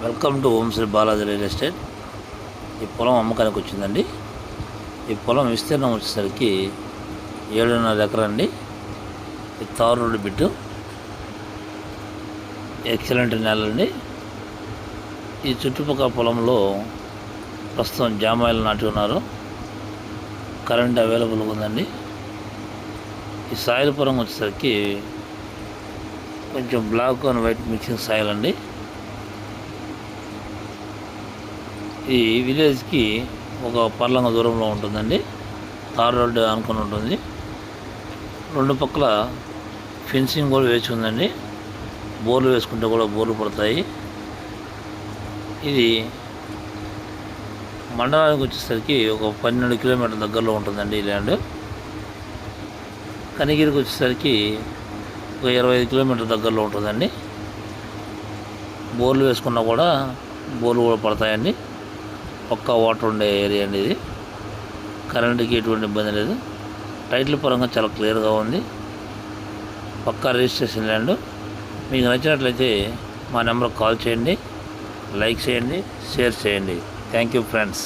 Welcome to Om Sri Balaji real estate. ఈ పొలం అమ్మకానికి వచ్చిందండి. ఈ పొలం విస్తీర్ణం వచ్చేసరికి 7.5 ఎకరా అండి. ఈ తారు రోడ్డు బిట్టు, ఎక్సలెంట్ నేలండి. ఈ చుట్టుపక్కల పొలంలో ప్రస్తుతం జామాయిలు నాటి ఉన్నారు. కరెంట్ అవైలబుల్గా ఉందండి. ఈ సాయిల్ పరంగా వచ్చేసరికి కొంచెం black and white mixing soil అండి. ఈ విలేజ్కి ఒక పర్లంగ దూరంలో ఉంటుందండి. తార్ రోడ్డు అనుకుని ఉంటుంది. రెండు పక్కల ఫెన్సింగ్ కూడా వేసి ఉందండి. బోర్లు వేసుకుంటే కూడా బోర్లు పడతాయి. ఇది మండలానికి వచ్చేసరికి ఒక 12 కిలోమీటర్ల దగ్గరలో ఉంటుందండి ఈ ల్యాండ్. కనిగిరికి వచ్చేసరికి ఒక 25 కిలోమీటర్ల దగ్గరలో ఉంటుందండి. బోర్లు వేసుకున్నా కూడా బోర్లు కూడా పడతాయండి. పక్కా వాటర్ ఉండే ఏరియా అండి ఇది. కరెంటుకి ఎటువంటి ఇబ్బంది లేదు. టైటిల్ పరంగా చాలా క్లియర్గా ఉంది. పక్కా రిజిస్ట్రేషన్ ల్యాండ్. మీకు నచ్చినట్లయితే మా నెంబర్కి కాల్ చేయండి, లైక్ చేయండి, షేర్ చేయండి. Thank you friends.